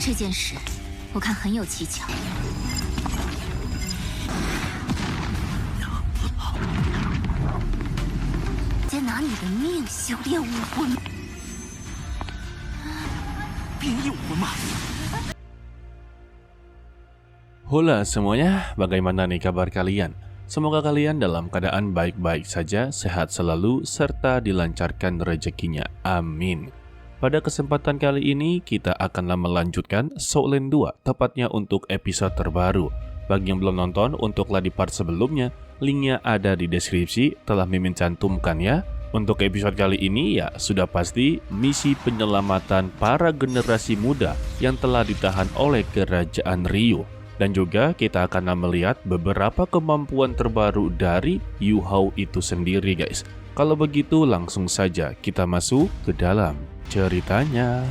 这件事我看很有蹊跷。直接拿你的命修炼武魂，变异武魂吗？ Halo semuanya, bagaimana nih kabar kalian? Semoga kalian dalam keadaan baik-baik saja, sehat selalu, serta dilancarkan rezekinya. Amin. Pada kesempatan kali ini, kita akanlah melanjutkan Soulland 2, tepatnya untuk episode terbaru. Bagi yang belum nonton, untuklah di part sebelumnya, linknya ada di deskripsi, telah Mimin cantumkan ya. Untuk episode kali ini ya sudah pasti misi penyelamatan para generasi muda yang telah ditahan oleh kerajaan Ryu. Dan juga kita akan melihat beberapa kemampuan terbaru dari Yu Hao itu sendiri guys. Kalau begitu langsung saja kita masuk ke dalam ceritanya.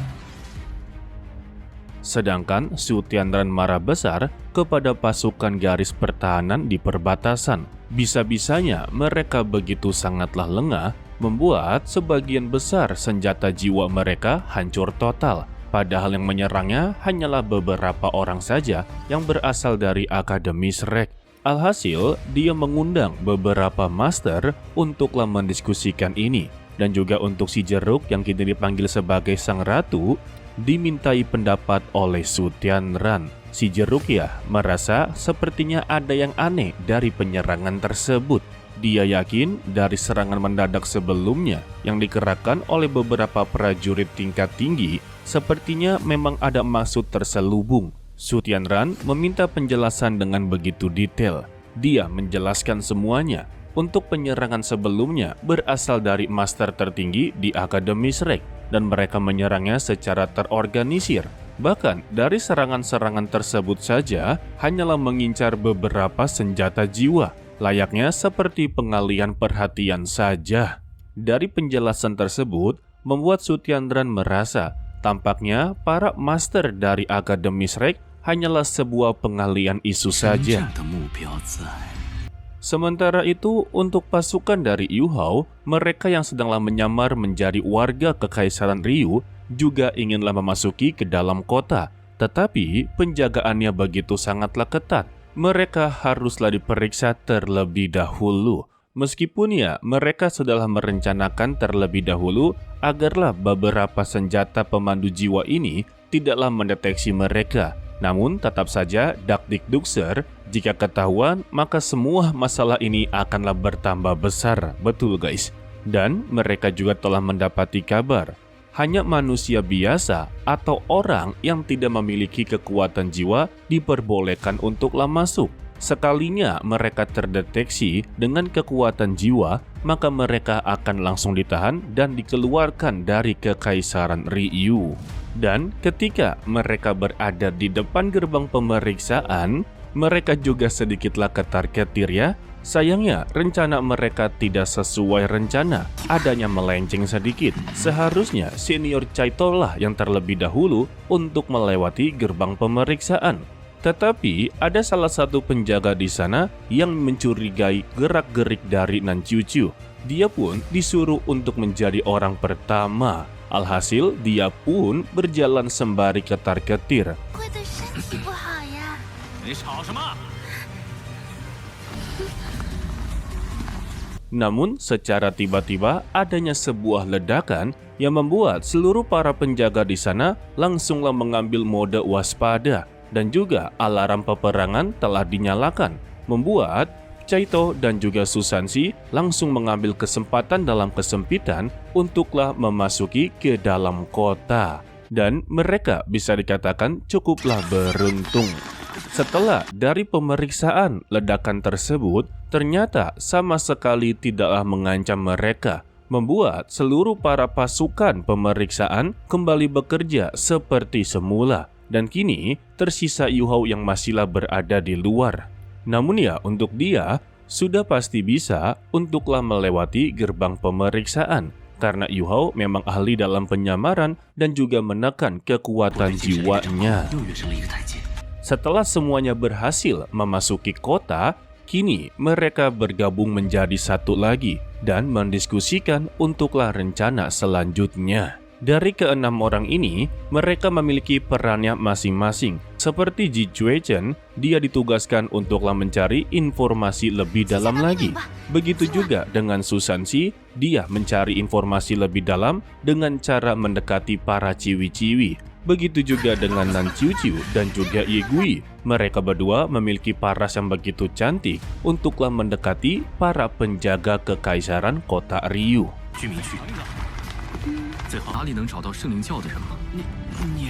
Sedangkan Su Tianran marah besar kepada pasukan garis pertahanan di perbatasan. Bisa-bisanya mereka begitu sangatlah lengah, membuat sebagian besar senjata jiwa mereka hancur total. Padahal yang menyerangnya hanyalah beberapa orang saja yang berasal dari Akademi Shrek. Alhasil, dia mengundang beberapa master untuklah mendiskusikan ini. Dan juga untuk si Jeruk yang kini dipanggil sebagai Sang Ratu, dimintai pendapat oleh Su Tianran. Si Jeruk ya merasa sepertinya ada yang aneh dari penyerangan tersebut. Dia yakin dari serangan mendadak sebelumnya yang dikerahkan oleh beberapa prajurit tingkat tinggi, sepertinya memang ada maksud terselubung. Su Tianran meminta penjelasan dengan begitu detail. Dia menjelaskan semuanya. Untuk penyerangan sebelumnya berasal dari master tertinggi di Akademi Shrek dan mereka menyerangnya secara terorganisir. Bahkan dari serangan-serangan tersebut saja hanyalah mengincar beberapa senjata jiwa. Layaknya seperti pengalihan perhatian saja. Dari penjelasan tersebut, membuat Su Tianran merasa tampaknya para master dari Akademi Shrek hanyalah sebuah pengalihan isu saja. Sementara itu, untuk pasukan dari Yu Hao, mereka yang sedanglah menyamar menjadi warga Kekaisaran Ryu juga inginlah memasuki ke dalam kota. Tetapi penjagaannya begitu sangatlah ketat. Mereka haruslah diperiksa terlebih dahulu. Meskipun ya mereka sudahlah merencanakan terlebih dahulu agarlah beberapa senjata pemandu jiwa ini tidaklah mendeteksi mereka. Namun tetap saja Dakdikdukser, jika ketahuan maka semua masalah ini akanlah bertambah besar. Betul guys. Dan mereka juga telah mendapati kabar. Hanya manusia biasa atau orang yang tidak memiliki kekuatan jiwa diperbolehkan untuklah masuk. Sekalinya mereka terdeteksi dengan kekuatan jiwa, maka mereka akan langsung ditahan dan dikeluarkan dari Kekaisaran Ryu. Dan ketika mereka berada di depan gerbang pemeriksaan, mereka juga sedikitlah ketar-ketir ya. Sayangnya, rencana mereka tidak sesuai rencana, adanya melenceng sedikit. Seharusnya senior Chaito lah yang terlebih dahulu untuk melewati gerbang pemeriksaan. Tetapi ada salah satu penjaga di sana yang mencurigai gerak-gerik dari Nancucu. Dia pun disuruh untuk menjadi orang pertama. Alhasil, dia pun berjalan sembari ketar-ketir. Namun secara tiba-tiba adanya sebuah ledakan yang membuat seluruh para penjaga di sana langsunglah mengambil mode waspada dan juga alarm peperangan telah dinyalakan, membuat Chaito dan juga Susanshi langsung mengambil kesempatan dalam kesempitan untuklah memasuki ke dalam kota. Dan mereka bisa dikatakan cukuplah beruntung. Setelah dari pemeriksaan ledakan tersebut, ternyata sama sekali tidaklah mengancam mereka, membuat seluruh para pasukan pemeriksaan kembali bekerja seperti semula. Dan kini tersisa Yu Hao yang masihlah berada di luar. Namun ya untuk dia sudah pasti bisa untuklah melewati gerbang pemeriksaan. Karena Yu Hao memang ahli dalam penyamaran dan juga menekan kekuatan jiwanya. Setelah semuanya berhasil memasuki kota, kini mereka bergabung menjadi satu lagi dan mendiskusikan untuklah rencana selanjutnya. Dari keenam orang ini, mereka memiliki perannya masing-masing. Seperti Ji Juechen, dia ditugaskan untuklah mencari informasi lebih dalam lagi. Begitu juga dengan Susansi, dia mencari informasi lebih dalam dengan cara mendekati para ciwi-ciwi. Begitu juga dengan Nan Qiuqiu dan juga Ye Gui. Mereka berdua memiliki paras yang begitu cantik untuklah mendekati para penjaga kekaisaran kota Ryu. 居民区，最好哪里能找到圣灵教的人吗？你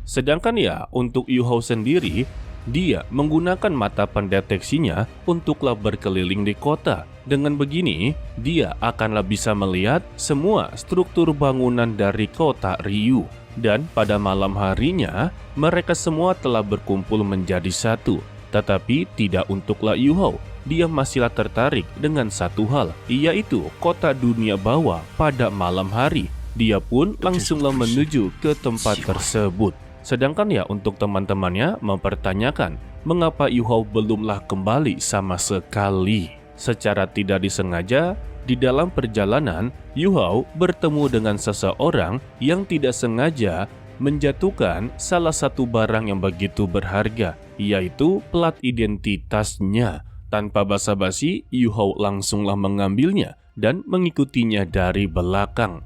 Sedangkan ya, untuk Yu Hao sendiri, dia menggunakan mata pendeteksinya untuklah berkeliling di kota. Dengan begini, dia akanlah bisa melihat semua struktur bangunan dari kota Ryu. Dan pada malam harinya, mereka semua telah berkumpul menjadi satu. Tetapi tidak untuklah Yu Hao. Dia masihlah tertarik dengan satu hal, yaitu kota dunia bawah pada malam hari. Dia pun langsunglah menuju ke tempat tersebut. Sedangkan ya untuk teman-temannya mempertanyakan mengapa Yu Hao belumlah kembali sama sekali. Secara tidak disengaja, di dalam perjalanan, Yu Hao bertemu dengan seseorang yang tidak sengaja menjatuhkan salah satu barang yang begitu berharga, yaitu plat identitasnya. Tanpa basa-basi, Yu Hao langsunglah mengambilnya dan mengikutinya dari belakang.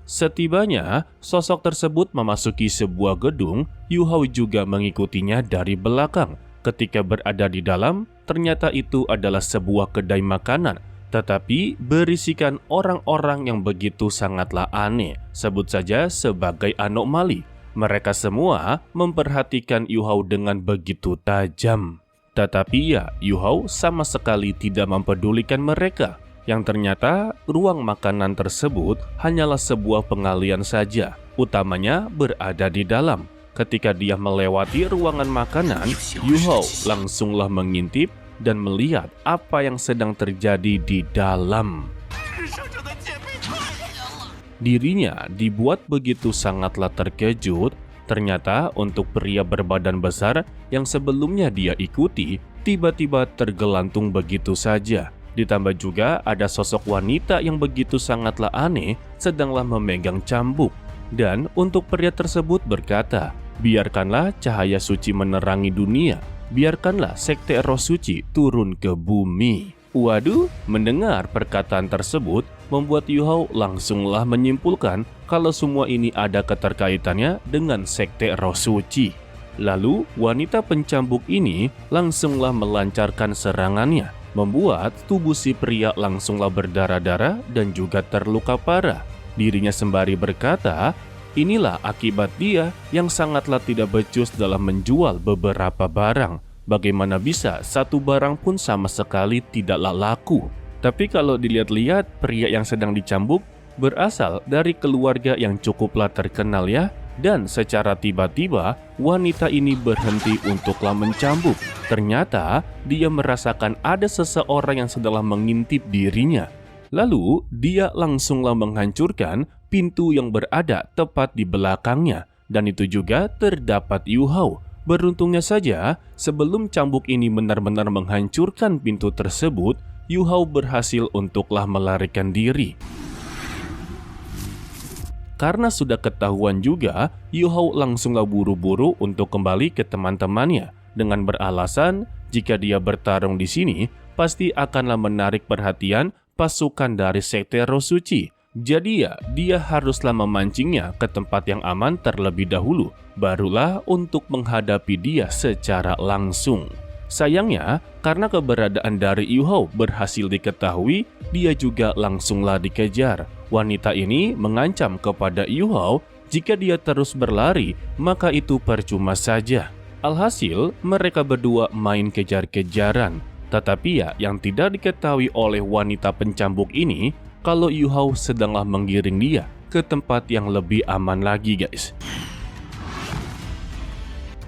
Setibanya, sosok tersebut memasuki sebuah gedung, Yu Hao juga mengikutinya dari belakang. Ketika berada di dalam, ternyata itu adalah sebuah kedai makanan, tetapi berisikan orang-orang yang begitu sangatlah aneh, sebut saja sebagai anomali. Mereka semua memperhatikan Yu Hao dengan begitu tajam. Tetapi ya, Yu Hao sama sekali tidak mempedulikan mereka. Yang ternyata, ruang makanan tersebut hanyalah sebuah pengalian saja, utamanya berada di dalam. Ketika dia melewati ruangan makanan, Yu Hao langsunglah mengintip dan melihat apa yang sedang terjadi di dalam. Dirinya dibuat begitu sangatlah terkejut. Ternyata untuk pria berbadan besar yang sebelumnya dia ikuti, tiba-tiba tergelantung begitu saja. Ditambah juga ada sosok wanita yang begitu sangatlah aneh sedanglah memegang cambuk. Dan untuk pria tersebut berkata, biarkanlah cahaya suci menerangi dunia, biarkanlah sekte roh suci turun ke bumi. Waduh, mendengar perkataan tersebut membuat Yu Hao langsunglah menyimpulkan kalau semua ini ada keterkaitannya dengan sekte roh suci. Lalu wanita pencambuk ini langsunglah melancarkan serangannya, membuat tubuh si pria langsunglah berdarah-darah dan juga terluka parah. Dirinya sembari berkata, inilah akibat dia yang sangatlah tidak becus dalam menjual beberapa barang. Bagaimana bisa satu barang pun sama sekali tidaklah laku. Tapi kalau dilihat-lihat, pria yang sedang dicambuk berasal dari keluarga yang cukuplah terkenal ya. Dan secara tiba-tiba, wanita ini berhenti untuklah mencambuk. Ternyata, dia merasakan ada seseorang yang sedanglah mengintip dirinya. Lalu, dia langsunglah menghancurkan pintu yang berada tepat di belakangnya. Dan itu juga terdapat Yu Hao. Beruntungnya saja, sebelum cambuk ini benar-benar menghancurkan pintu tersebut, Yu Hao berhasil untuklah melarikan diri. Karena sudah ketahuan juga, Yu Hao langsunglah buru-buru untuk kembali ke teman-temannya dengan beralasan jika dia bertarung di sini pasti akanlah menarik perhatian pasukan dari sekte roh suci. Jadi ya, dia haruslah memancingnya ke tempat yang aman terlebih dahulu, barulah untuk menghadapi dia secara langsung. Sayangnya, karena keberadaan dari Yu Hao berhasil diketahui, dia juga langsunglah dikejar. Wanita ini mengancam kepada Yu Hao, jika dia terus berlari, maka itu percuma saja. Alhasil, mereka berdua main kejar-kejaran. Tetapi ya, yang tidak diketahui oleh wanita pencambuk ini, kalau Yu Hao sedanglah menggiring dia ke tempat yang lebih aman lagi, guys.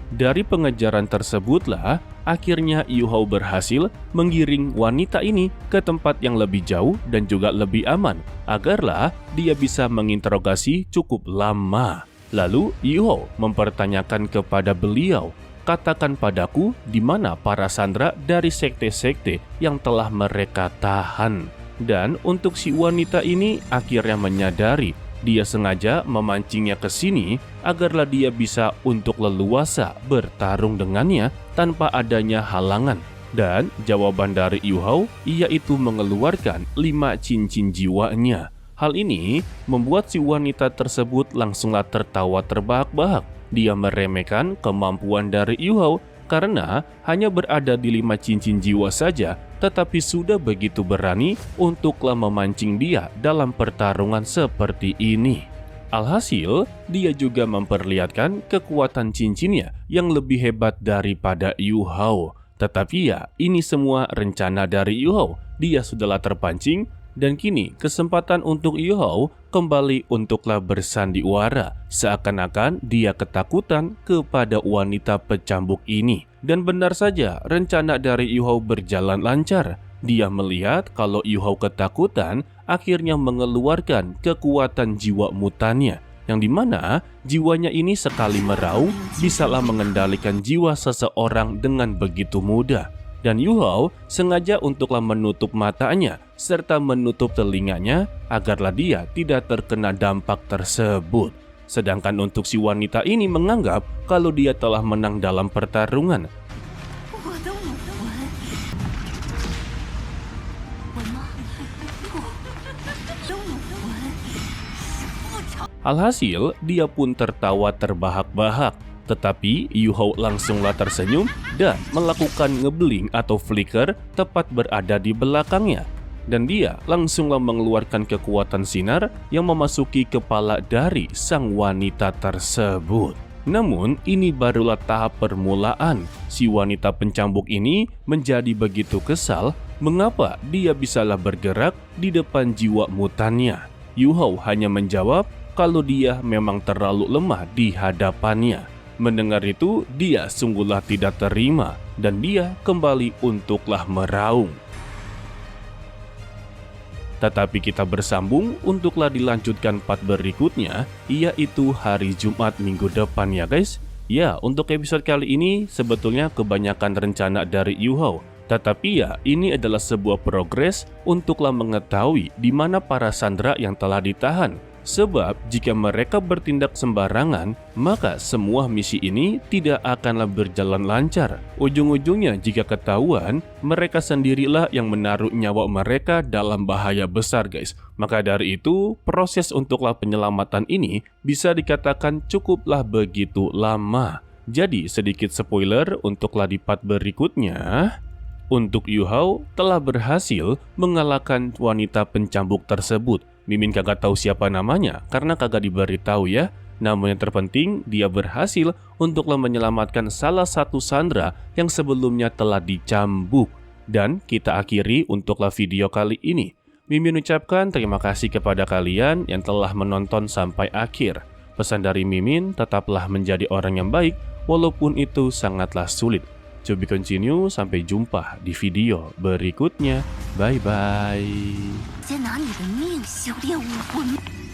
Dari pengejaran tersebutlah, akhirnya Yu Hao berhasil menggiring wanita ini ke tempat yang lebih jauh dan juga lebih aman, agarlah dia bisa menginterogasi cukup lama. Lalu Yu Hao mempertanyakan kepada beliau, katakan padaku di mana para sandera dari sekte-sekte yang telah mereka tahan. Dan untuk si wanita ini akhirnya menyadari dia sengaja memancingnya ke sini agarlah dia bisa untuk leluasa bertarung dengannya tanpa adanya halangan. Dan jawaban dari Yu Hao yaitu mengeluarkan 5 cincin jiwanya. Hal ini membuat si wanita tersebut langsunglah tertawa terbahak-bahak. Dia meremehkan kemampuan dari Yu Hao karena hanya berada di 5 cincin jiwa saja, tetapi sudah begitu berani untuklah memancing dia dalam pertarungan seperti ini. Alhasil, dia juga memperlihatkan kekuatan cincinnya yang lebih hebat daripada Yu Hao. Tetapi ya, ini semua rencana dari Yu Hao. Dia sudahlah terpancing, dan kini kesempatan untuk Yu Hao kembali untuklah bersandiwara. Seakan-akan dia ketakutan kepada wanita pecambuk ini. Dan benar saja, rencana dari Yu Hao berjalan lancar. Dia melihat kalau Yu Hao ketakutan, akhirnya mengeluarkan kekuatan jiwa mutannya. Yang dimana jiwanya ini sekali meraung, bisalah mengendalikan jiwa seseorang dengan begitu mudah. Dan Yu Hao sengaja untuklah menutup matanya serta menutup telinganya agarlah dia tidak terkena dampak tersebut. Sedangkan untuk si wanita ini menganggap kalau dia telah menang dalam pertarungan. Alhasil, dia pun tertawa terbahak-bahak. Tetapi Yu Hao langsunglah tersenyum dan melakukan ngebling atau flicker tepat berada di belakangnya. Dan dia langsunglah mengeluarkan kekuatan sinar yang memasuki kepala dari sang wanita tersebut. Namun ini barulah tahap permulaan. Si wanita pencambuk ini menjadi begitu kesal mengapa dia bisalah bergerak di depan jiwa mutannya. Yu Hao hanya menjawab kalau dia memang terlalu lemah di hadapannya. Mendengar itu, dia sungguhlah tidak terima dan dia kembali untuklah meraung. Tetapi kita bersambung untuklah dilanjutkan part berikutnya, yaitu hari Jumat minggu depan ya guys. Ya, untuk episode kali ini sebetulnya kebanyakan rencana dari Yu Hao. Tetapi ya, ini adalah sebuah progres untuklah mengetahui di mana para sandera yang telah ditahan. Sebab jika mereka bertindak sembarangan, maka semua misi ini tidak akanlah berjalan lancar. Ujung-ujungnya jika ketahuan, mereka sendirilah yang menaruh nyawa mereka dalam bahaya besar guys. Maka dari itu, proses untuklah penyelamatan ini bisa dikatakan cukuplah begitu lama. Jadi sedikit spoiler untuklah di part berikutnya. Untuk Yu Hao telah berhasil mengalahkan wanita pencambuk tersebut. Mimin kagak tahu siapa namanya karena kagak diberitahu ya. Namun yang terpenting dia berhasil untuklah menyelamatkan salah satu sandera yang sebelumnya telah dicambuk. Dan kita akhiri untuklah video kali ini. Mimin ucapkan terima kasih kepada kalian yang telah menonton sampai akhir. Pesan dari Mimin, tetaplah menjadi orang yang baik walaupun itu sangatlah sulit. To be continue, sampai jumpa di video berikutnya. Bye bye. 先拿你的命修炼武魂。